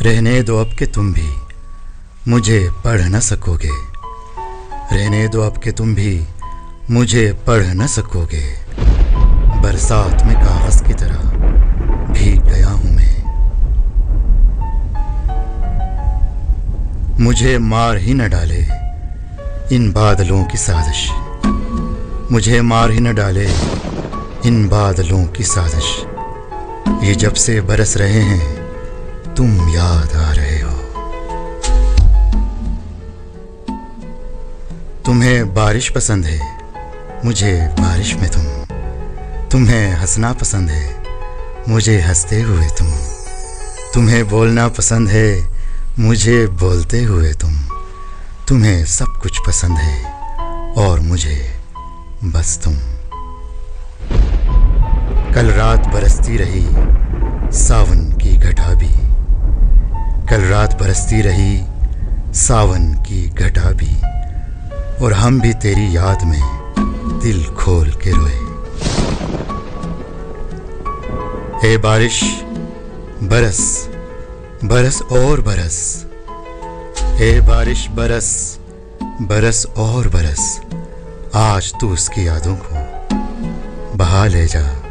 रहने दो अब कि तुम भी मुझे पढ़ न सकोगे। रहने दो अब कि तुम भी मुझे पढ़ न सकोगे। बरसात में कागज की तरह भीग गया हूं मैं। मुझे मार ही न डाले इन बादलों की साजिश। मुझे मार ही न डाले इन बादलों की साजिश। ये जब से बरस रहे हैं तुम याद आ रहे हो। तुम्हें बारिश पसंद है, मुझे बारिश में तुम। तुम्हें हंसना पसंद है, मुझे हंसते हुए तुम। तुम्हें बोलना पसंद है, मुझे बोलते हुए तुम। तुम्हें सब कुछ पसंद है और मुझे बस तुम। कल रात बरसती रही सावन की घटा भी। कल रात बरसती रही सावन की घटा भी। और हम भी तेरी याद में दिल खोल के रोए। हे बारिश बरस बरस और बरस। हे बारिश बरस बरस और बरस। आज तू उसकी यादों को बहा ले जा।